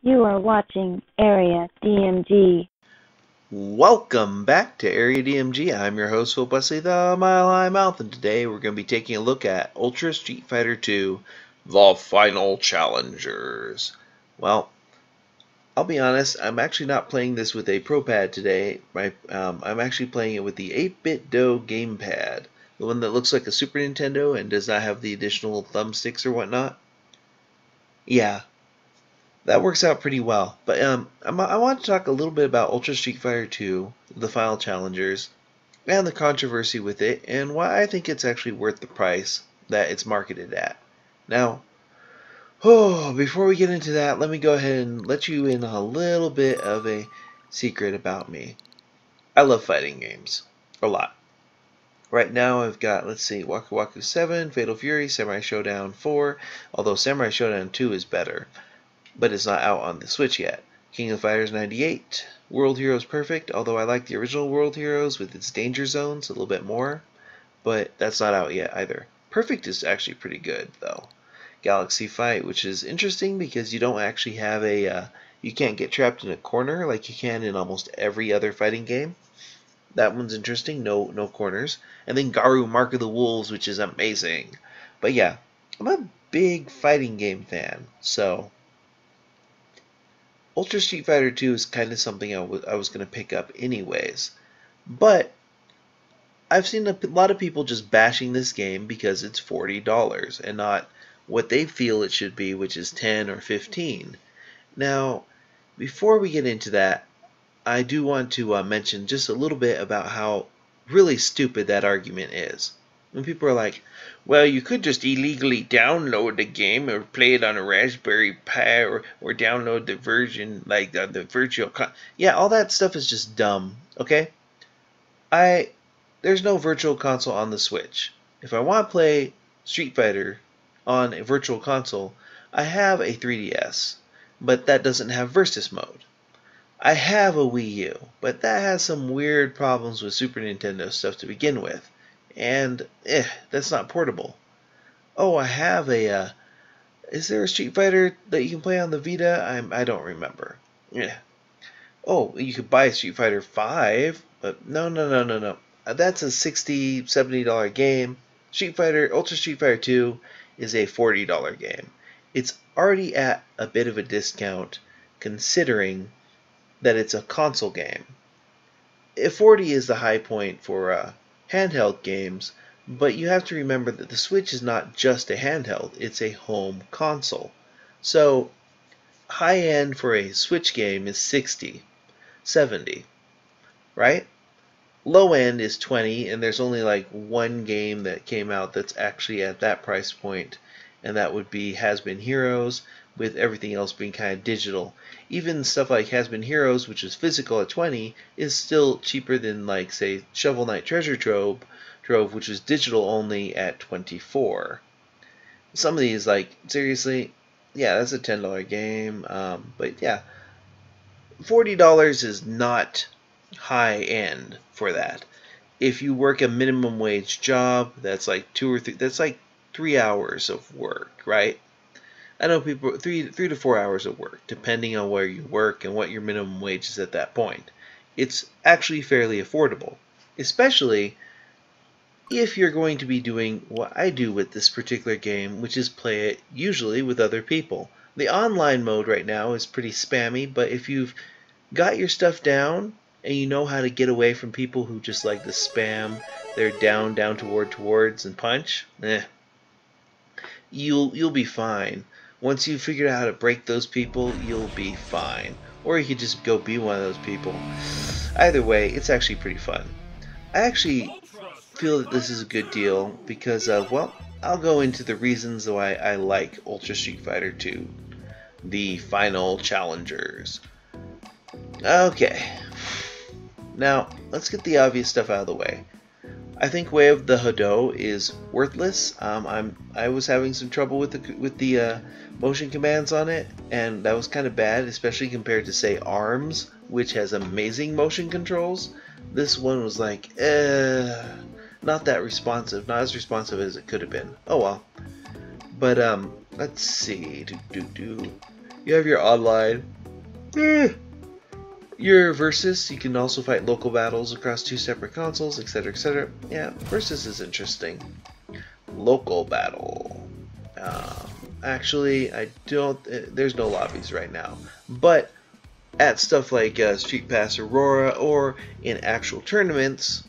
You are watching Area DMG. Welcome back to Area DMG. I'm your host, Phil Busley, the Mile High Mouth, and today we're going to be taking a look at Ultra Street Fighter 2, The Final Challengers. Well, I'll be honest, I'm actually not playing this with a Pro Pad today. I'm actually playing it with the 8-bit Do gamepad, the one that looks like a Super Nintendo and does not have the additional thumbsticks or whatnot. Yeah, that works out pretty well. But I want to talk a little bit about Ultra Street Fighter 2, the Final Challengers, and the controversy with it, and why I think it's actually worth the price that it's marketed at. Now, before we get into that, let me go ahead and let you in a little bit of a secret about me. I love fighting games. A lot. Right now I've got, let's see, Waku Waku 7, Fatal Fury, Samurai Showdown 4, although Samurai Showdown 2 is better, but it's not out on the Switch yet. King of Fighters 98, World Heroes Perfect, although I like the original World Heroes with its danger zones a little bit more, but that's not out yet either. Perfect is actually pretty good though. Galaxy Fight, which is interesting because you don't actually have you can't get trapped in a corner like you can in almost every other fighting game. That one's interesting, no corners. And then Garu Mark of the Wolves, which is amazing. But yeah, I'm a big fighting game fan, so Ultra Street Fighter 2 is kind of something I was going to pick up anyways. But I've seen a lot of people just bashing this game because it's $40 and not what they feel it should be, which is 10 or 15. Now, before we get into that, I do want to mention just a little bit about how really stupid that argument is. When people are like, well, you could just illegally download the game or play it on a Raspberry Pi or download the version, like the virtual yeah, all that stuff is just dumb, okay? There's no virtual console on the Switch. If I want to play Street Fighter on a virtual console, I have a 3DS, but that doesn't have Versus mode. I have a Wii U, but that has some weird problems with Super Nintendo stuff to begin with, and that's not portable. Oh, I have is there a Street Fighter that you can play on the Vita? I don't remember. Yeah. Oh, you could buy Street Fighter 5, but no. That's a $60, $70 game. Ultra Street Fighter 2 is a $40 game. It's already at a bit of a discount considering that it's a console game. 40 is the high point for handheld games, but you have to remember that the Switch is not just a handheld, it's a home console. So, high end for a Switch game is 60, 70, right? Low end is 20, and there's only like one game that came out that's actually at that price point, and that would be Has Been Heroes, with everything else being kind of digital. Even stuff like Has Been Heroes, which is physical at 20, is still cheaper than, like, say, Shovel Knight Treasure Trove, which is digital only at 24. Some of these, like, seriously, yeah, that's a $10 game, but yeah, $40 is not high end for that. If you work a minimum wage job, that's like 3 hours of work, right? I know people 3 to 4 hours of work, depending on where you work and what your minimum wage is at that point. It's actually fairly affordable, especially if you're going to be doing what I do with this particular game, which is play it usually with other people. The online mode right now is pretty spammy, but if you've got your stuff down and you know how to get away from people who just like to spam their down towards and punch, you'll be fine. Once you've figured out how to break those people, you'll be fine. Or you could just go be one of those people. Either way, it's actually pretty fun. I actually feel that this is a good deal because, well, I'll go into the reasons why I like Ultra Street Fighter 2, the Final Challengers. Okay, now let's get the obvious stuff out of the way. I think Way of the Hado is worthless. I was having some trouble with the motion commands on it, and that was kind of bad, especially compared to, say, ARMS, which has amazing motion controls. This one was like, not that responsive, not as responsive as it could have been. Oh well. But let's see. You have your online. Your Versus, you can also fight local battles across 2 separate consoles, etc, etc. Yeah, Versus is interesting. Local battle. Actually, I don't. There's no lobbies right now, but at stuff like Street Pass Aurora or in actual tournaments,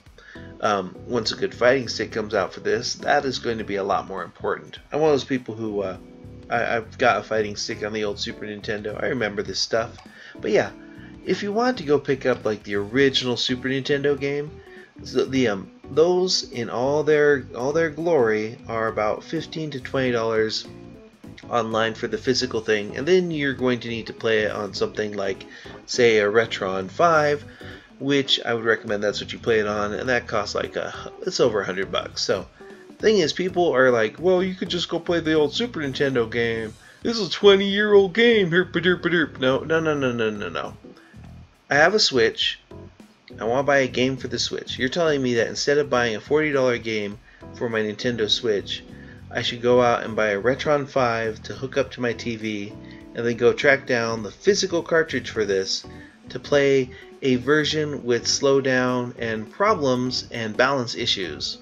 once a good fighting stick comes out for this, that is going to be a lot more important. I'm one of those people who I've got a fighting stick on the old Super Nintendo. I remember this stuff, but yeah, if you want to go pick up like the original Super Nintendo game, those in all their glory are about $15 to $20 online for the physical thing, and then you're going to need to play it on something like, say, a Retron 5, which I would recommend that's what you play it on, and that costs like it's over $100. So, thing is, people are like, well, you could just go play the old Super Nintendo game. This is a 20-year-old game. Herp-a-derp-a-derp. No. I have a Switch. I want to buy a game for the Switch. You're telling me that instead of buying a $40 game for my Nintendo Switch, I should go out and buy a Retron 5 to hook up to my TV, and then go track down the physical cartridge for this to play a version with slowdown and problems and balance issues.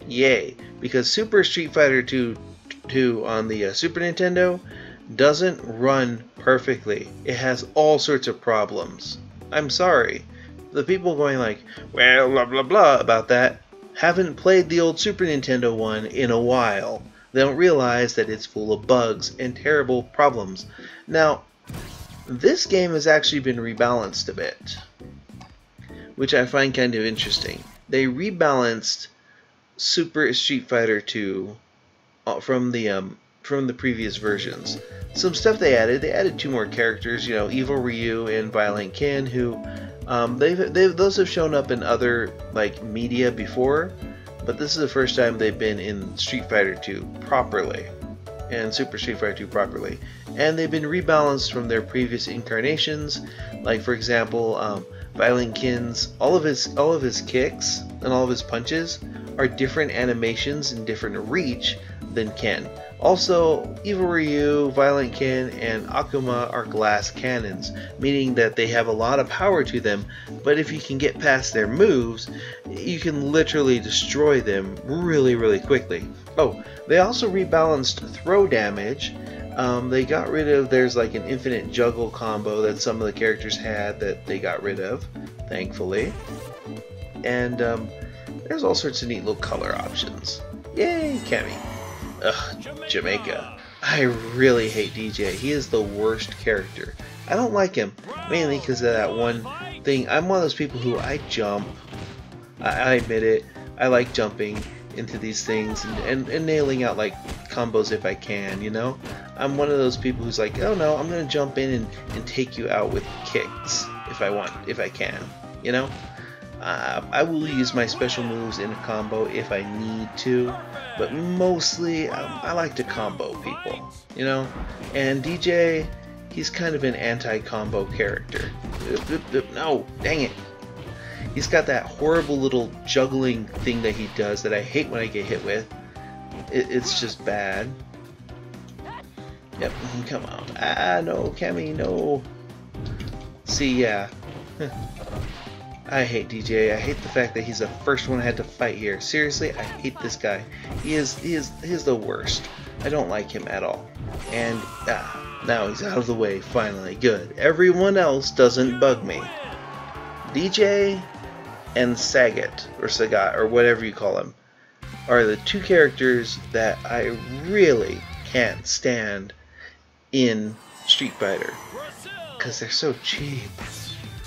Yay! Because Super Street Fighter 2 on the Super Nintendo doesn't run perfectly. It has all sorts of problems. I'm sorry. The people going like, well, blah blah blah about that, haven't played the old Super Nintendo one in a while. They don't realize that it's full of bugs and terrible problems. Now, this game has actually been rebalanced a bit, which I find kind of interesting. They rebalanced Super Street Fighter 2 from the previous versions. Some stuff they added 2 more characters, you know, Evil Ryu and Violent Ken, who those have shown up in other like media before, but this is the first time they've been in Street Fighter 2 properly, and Super Street Fighter 2 properly, and they've been rebalanced from their previous incarnations. Like for example, Violent Ken's all of his kicks and all of his punches are different animations and different reach than Ken. Also, Evil Ryu, Violent Ken, and Akuma are glass cannons, meaning that they have a lot of power to them, but if you can get past their moves, you can literally destroy them really, really quickly. Oh, they also rebalanced throw damage. They got rid of, there's like an infinite juggle combo that some of the characters had that they got rid of, thankfully. And there's all sorts of neat little color options. Yay, Cammy. Ugh, Jamaica. I really hate DJ. He is the worst character. I don't like him, mainly because of that one thing. I'm one of those people who I jump. I admit it. I like jumping into these things and nailing out like combos if I can, you know? I'm one of those people who's like, oh no, I'm gonna jump in and take you out with kicks if I can, you know? I will use my special moves in a combo if I need to, but mostly I like to combo people, you know? And DJ, he's kind of an anti-combo character. No, dang it. He's got that horrible little juggling thing that he does that I hate when I get hit with. It's just bad. Yep, come on. Ah, no, Cammy, no. See, yeah. I hate DJ. I hate the fact that he's the first one I had to fight here. Seriously, I hate this guy. He is the worst. I don't like him at all. And now he's out of the way finally. Good. Everyone else doesn't bug me. DJ and Sagat or Sagat or whatever you call him are the 2 characters that I really can't stand in Street Fighter because they're so cheap.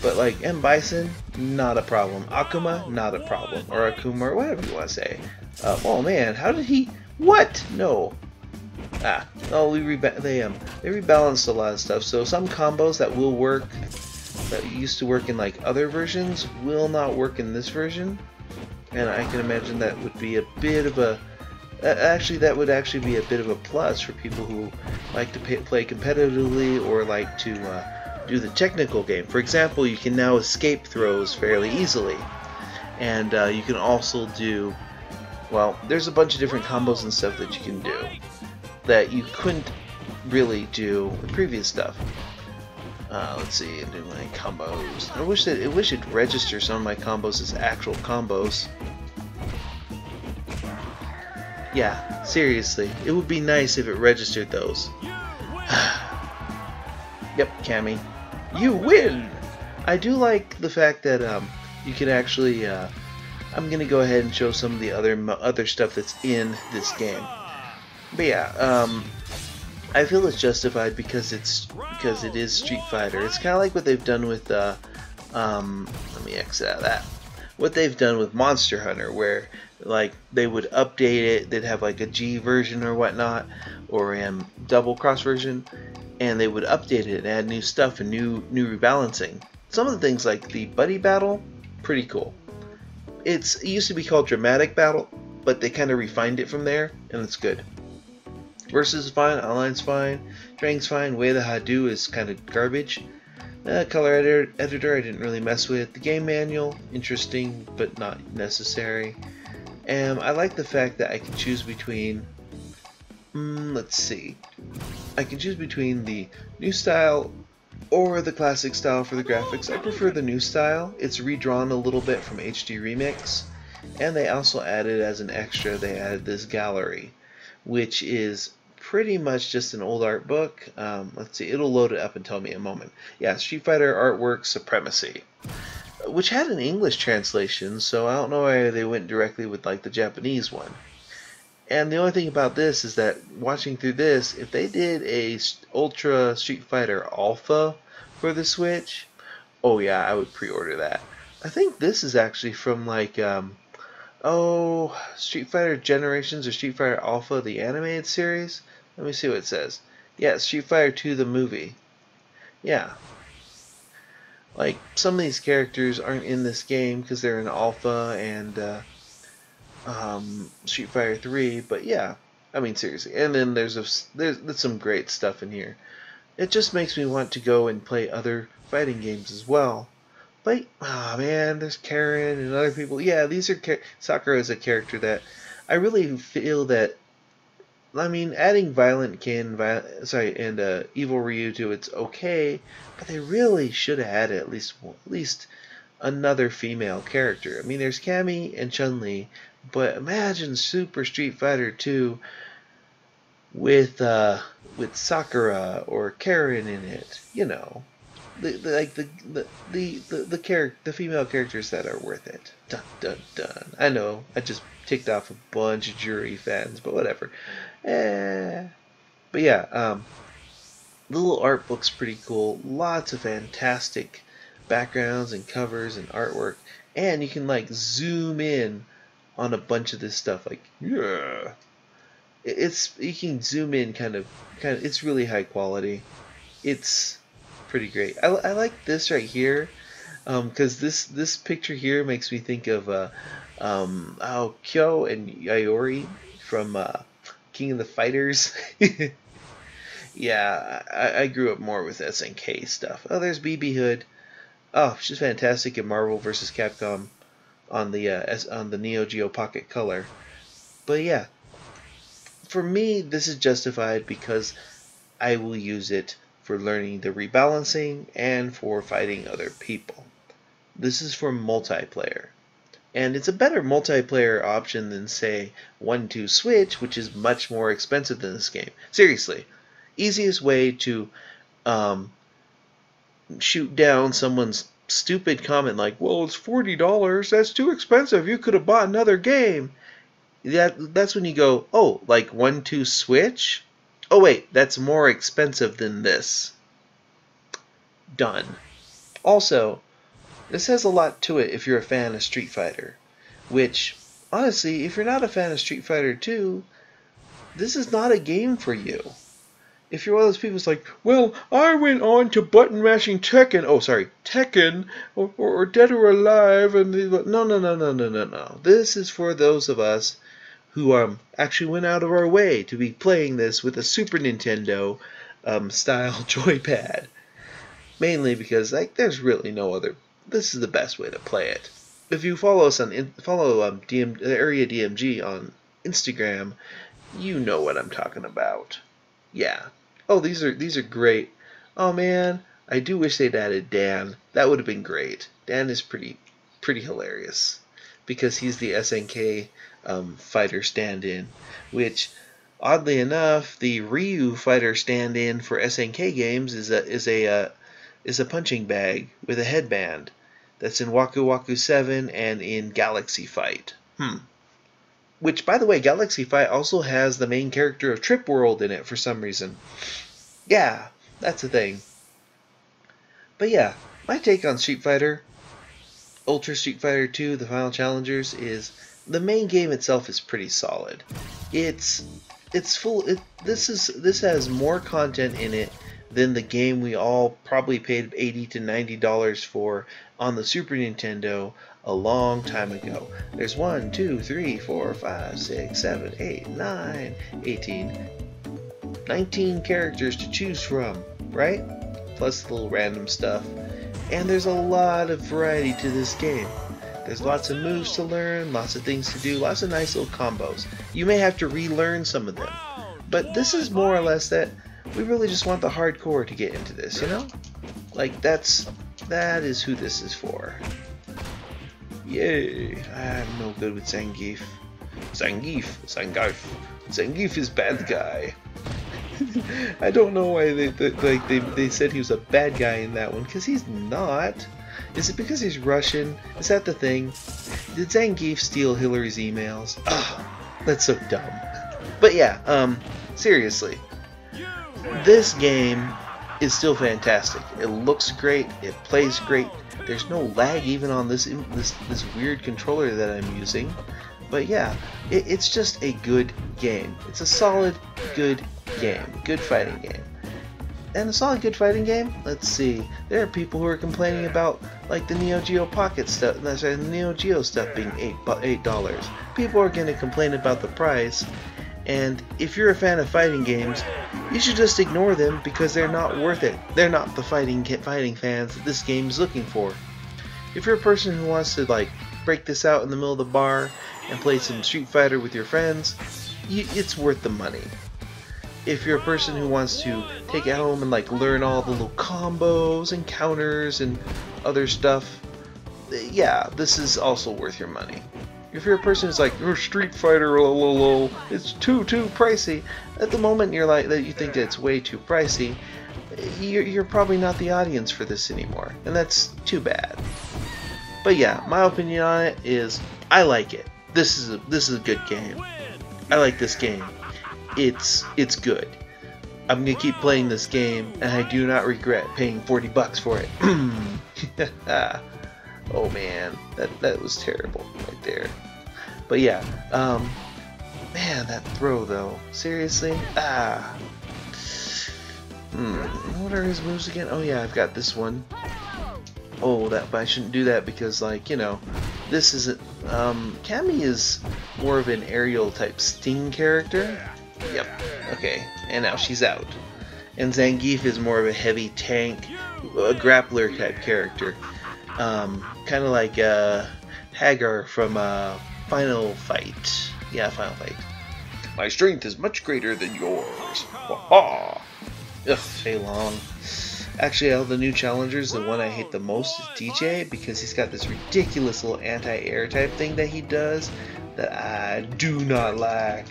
But like M. Bison, not a problem. Akuma, not a problem. Or Akuma, or whatever you want to say. Oh man, how did he? What? No. Oh, they rebalanced a lot of stuff. So some combos that will work, that used to work in like other versions, will not work in this version. And I can imagine that would be a bit of a. That would actually be a bit of a plus for people who like to play competitively or like to. Do the technical game. For example, you can now escape throws fairly easily, and you can also do, well, there's a bunch of different combos and stuff that you can do that you couldn't really do with previous stuff. Let's see, do my combos. I wish it'd register some of my combos as actual combos. Yeah, seriously, it would be nice if it registered those. Yep, Cammy, you win. I do like the fact that you can actually. I'm gonna go ahead and show some of the other stuff that's in this game. But yeah, I feel it's justified because it is Street Fighter. It's kind of like what they've done with let me exit out of that. What they've done with Monster Hunter, where like they would update it, they'd have like a G version or whatnot, or a double cross version, and they would update it and add new stuff and new rebalancing. Some of the things like the buddy battle, pretty cool. It used to be called dramatic battle, but they kind of refined it from there, and it's good. Versus is fine, online's fine, training's fine, Way the Hadou is kind of garbage. Color editor I didn't really mess with. The game manual, interesting but not necessary. And I like the fact that I can choose between, let's see, I can choose between the new style or the classic style for the graphics. I prefer the new style. It's redrawn a little bit from HD Remix, and they also added as an extra, they added this gallery, which is pretty much just an old art book. Let's see, it'll load it up and tell me in a moment. Yeah, Street Fighter Artwork Supremacy, which had an English translation, so I don't know why they went directly with like the Japanese one. And the only thing about this is that watching through this, if they did a Ultra Street Fighter Alpha for the Switch, oh yeah, I would pre-order that. I think this is actually from like Street Fighter Generations or Street Fighter Alpha, the animated series. Let me see what it says. Yeah, Street Fighter 2, the movie. Yeah. Like, some of these characters aren't in this game because they're in Alpha and Street Fighter 3, but yeah. I mean, seriously. And then there's some great stuff in here. It just makes me want to go and play other fighting games as well. But, oh man, there's Karen and other people. Yeah, these are Sakura is a character that I really feel that. I mean, adding Violent Ken, and Evil Ryu to it's okay, but they really should have added at least another female character. I mean, there's Cammy and Chun-Li, but imagine Super Street Fighter 2 with Sakura or Karen in it. You know. The female characters that are worth it. Dun dun dun. I know, I just ticked off a bunch of Jury fans, but whatever. But yeah, the little art book's pretty cool. Lots of fantastic backgrounds and covers and artwork, and you can like zoom in on a bunch of this stuff. Like, yeah, you can zoom in kind of. It's really high quality. It's pretty great. I like this right here, because this picture here makes me think of Kyo and Yayori from King of the Fighters. Yeah, I grew up more with SNK stuff. Oh, there's BB Hood. Oh, she's fantastic in Marvel vs. Capcom on the Neo Geo Pocket Color. But yeah, for me, this is justified because I will use it for learning the rebalancing and for fighting other people. This is for multiplayer. And it's a better multiplayer option than, say, 1-2 Switch, which is much more expensive than this game. Seriously, easiest way to shoot down someone's stupid comment like, well, it's $40, that's too expensive, you could have bought another game. That's when you go, oh, like 1-2 Switch? Oh wait, that's more expensive than this. Done. Also, this has a lot to it if you're a fan of Street Fighter. Which, honestly, if you're not a fan of Street Fighter 2, this is not a game for you. If you're one of those people who's like, well, I went on to button mashing Tekken, or Dead or Alive, and no. This is for those of us who actually went out of our way to be playing this with a Super Nintendo style joypad. Mainly because there's really no other. This is the best way to play it. If you follow us on Area DMG on Instagram, you know what I'm talking about. Yeah. Oh, these are great. Oh man, I do wish they'd added Dan. That would have been great. Dan is pretty hilarious because he's the SNK fighter stand-in, which oddly enough, the Ryu fighter stand-in for SNK games is a punching bag with a headband. That's in Waku Waku 7 and in Galaxy Fight. Which, by the way, Galaxy Fight also has the main character of Trip World in it for some reason. Yeah, that's a thing. But yeah, my take on Street Fighter, Ultra Street Fighter 2, the Final Challengers, is the main game itself is pretty solid. It's full. This has more content in it than the game we all probably paid $80 to $90 for on the Super Nintendo a long time ago. There's 1, 2, 3, 4, 5, 6, 7, 8, 9, 18, 19 characters to choose from, right? Plus little random stuff. And there's a lot of variety to this game. There's lots of moves to learn, lots of things to do, lots of nice little combos. You may have to relearn some of them. But this is more or less that we really just want the hardcore to get into this, you know? Like, that is who this is for. Yay! I'm no good with Zangief. Zangief is bad guy. I don't know why they said he was a bad guy in that one, because he's not. Is it because he's Russian? Is that the thing? Did Zangief steal Hillary's emails? Ugh, that's so dumb. But yeah, seriously, this game is still fantastic. It looks great. It plays great. There's no lag even on this weird controller that I'm using. But yeah, it's just a good game. It's a solid, good game. Good fighting game. And a solid, good fighting game? Let's see. There are people who are complaining about, like, the Neo Geo Pocket stuff, the Neo Geo stuff being $8. People are going to complain about the price. And if you're a fan of fighting games, you should just ignore them because they're not worth it. They're not the fighting fans that this game is looking for. If you're a person who wants to, like, break this out in the middle of the bar and play some Street Fighter with your friends, it's worth the money. If you're a person who wants to take it home and, like, learn all the little combos and counters and other stuff, yeah, this is also worth your money. If you're a person who's like, oh, Street Fighter, it's too pricey, at the moment you're like that, you think that it's way too pricey, you're probably not the audience for this anymore, and that's too bad. But yeah, my opinion on it is I like it. This is a good game. I like this game. It's good. I'm gonna keep playing this game, and I do not regret paying $40 for it. Oh man, that was terrible right there. But yeah, man, that throw though. Seriously? What are his moves again? Oh yeah, I've got this one. Oh, but I shouldn't do that because, like, you know, this isn't. Cammy is more of an aerial type Sting character. Yep. Okay, and now she's out. And Zangief is more of a heavy tank, a grappler type character. Kind of like Hagar from Final Fight. Yeah, Final Fight. My strength is much greater than yours. Ha-ha! Ugh, Fei Long. Actually, out of the new challengers, the one I hate the most is DJ, because he's got this ridiculous little anti-air type thing that he does that I do not like.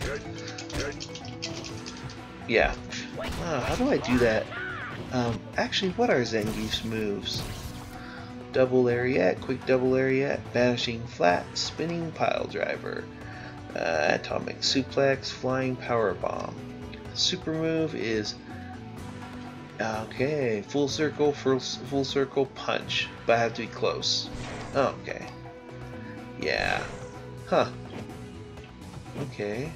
Yeah. How do I do that? Actually, what are Zangief's moves? Double lariat, quick double lariat, vanishing flat, spinning pile driver, atomic suplex, flying power bomb. Super move is okay, full circle punch, but I have to be close. Okay. Yeah. Huh. Okay.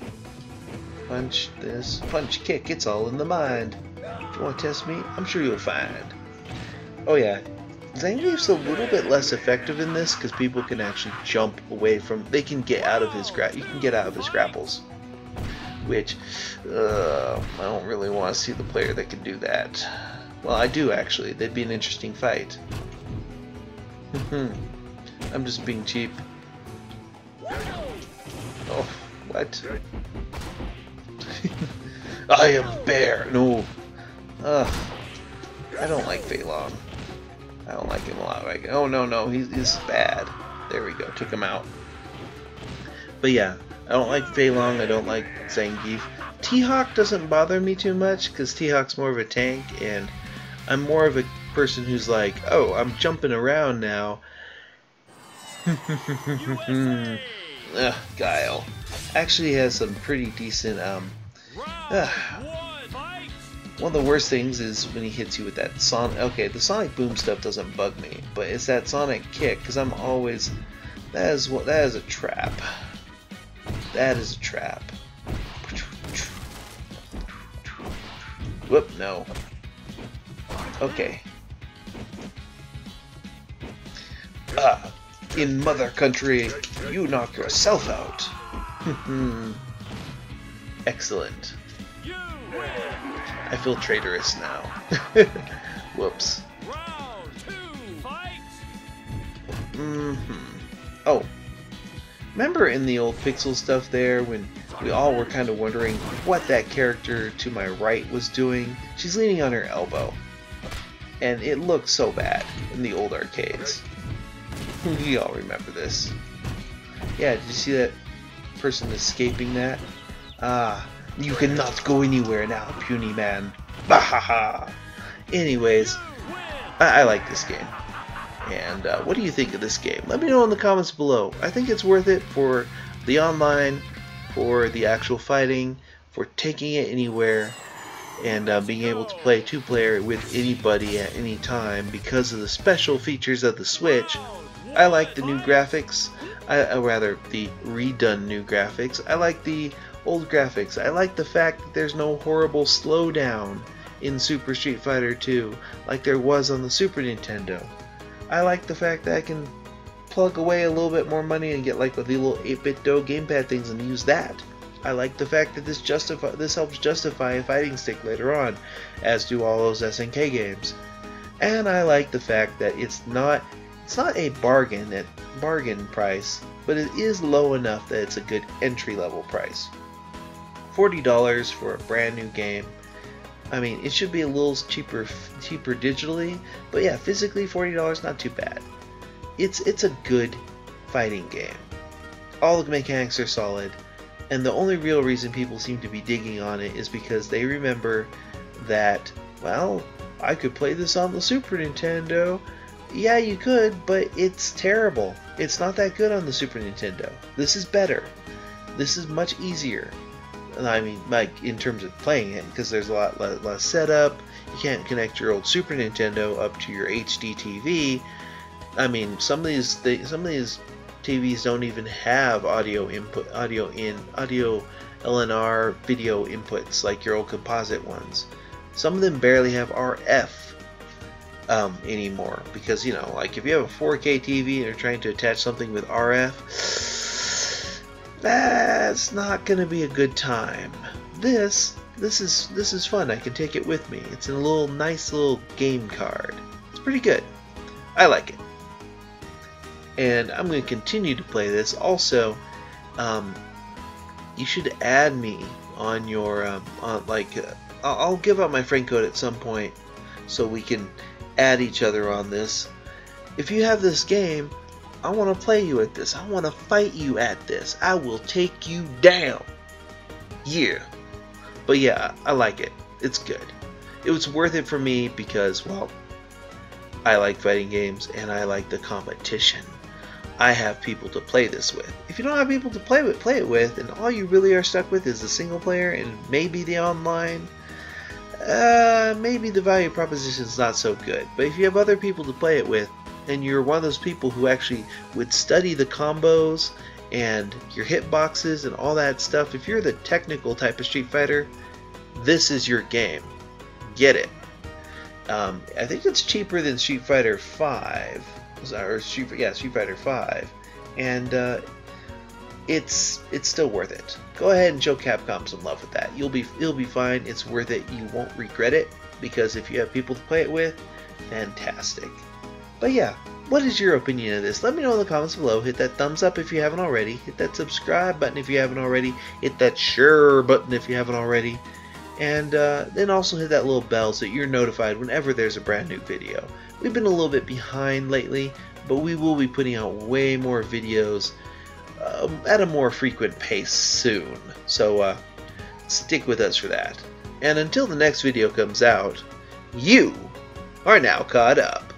Punch this, punch kick, it's all in the mind. If you want to test me, I'm sure you'll find. Oh yeah, Zangief's a little bit less effective in this because people can actually jump away from, they can get out of his you can get out of his grapples. Which, I don't really want to see the player that can do that. Well, I do actually, that'd be an interesting fight. I'm just being cheap. Oh, what? I am bear. No. I don't like Fei Long. I don't like him a lot. Like, oh no, he's bad. There we go, took him out. But yeah, I don't like Fei Long. I don't like Zangief. T-Hawk doesn't bother me too much because T-Hawk's more of a tank, and I'm more of a person who's like, oh, I'm jumping around now. Guile actually has some pretty decent. One of the worst things is when he hits you with that sonic. Okay, the sonic boom stuff doesn't bug me, but it's that sonic kick because I'm always. That is a trap. That is a trap. Whoop, no. Okay. In mother country, you knock yourself out. Excellent. I feel traitorous now. Whoops. Oh. Remember in the old Pixel stuff there when we all were kind of wondering what that character to my right was doing? She's leaning on her elbow. And it looked so bad in the old arcades. We all remember this. Yeah, did you see that person escaping that? Ah, you cannot go anywhere now, puny man. Bahaha! Anyways, I like this game. And what do you think of this game? Let me know in the comments below. I think it's worth it for the online, for the actual fighting, for taking it anywhere, and being able to play 2-player with anybody at any time because of the special features of the Switch. I like the new graphics, rather the redone new graphics. I like the old graphics. I like the fact that there's no horrible slowdown in Super Street Fighter 2 like there was on the Super Nintendo. I like the fact that I can plug away a little bit more money and get like the little 8-bit Do gamepad things and use that. I like the fact that this helps justify a fighting stick later on, as do all those SNK games. And I like the fact that it's not a bargain price, but it is low enough that it's a good entry-level price. $40 for a brand new game. I mean, it should be a little cheaper digitally, but yeah, physically $40, not too bad. It's a good fighting game. All the mechanics are solid, and the only real reason people seem to be digging on it is because they remember that, well, I could play this on the Super Nintendo. Yeah, you could, but it's terrible. It's not that good on the Super Nintendo. This is better. This is much easier. I mean, like in terms of playing it, because there's a lot less setup. You can't connect your old Super Nintendo up to your HD TV. I mean, some of these TVs don't even have audio LNR video inputs like your old composite ones. Some of them barely have RF anymore, because you know, like if you have a 4K TV and you're trying to attach something with RF, that's not gonna be a good time. This is fun. I can take it with me. It's in a nice little game card. It's pretty good. I like it, and I'm gonna continue to play this. Also, you should add me on your I'll give out my friend code at some point so we can add each other on this. If you have this game, I want to play you at this. I want to fight you at this. I will take you down. Yeah. But yeah, I like it. It's good. It was worth it for me because, well, I like fighting games and I like the competition. I have people to play this with. If you don't have people to play it with, and all you really are stuck with is the single player and maybe the online, maybe the value proposition is not so good. But if you have other people to play it with, and you're one of those people who actually would study the combos and your hitboxes and all that stuff, if you're the technical type of Street Fighter, this is your game. Get it. I think it's cheaper than Street Fighter 5, or Street Fighter 5, and it's still worth it. Go ahead and show Capcom some love with that. You'll be fine. It's worth it. You won't regret it, because if you have people to play it with, fantastic. But yeah, what is your opinion of this? Let me know in the comments below. Hit that thumbs up if you haven't already. Hit that subscribe button if you haven't already. Hit that share button if you haven't already. And then also hit that little bell so that you're notified whenever there's a brand new video. We've been a little bit behind lately, but we will be putting out way more videos at a more frequent pace soon. So stick with us for that. And until the next video comes out, you are now caught up.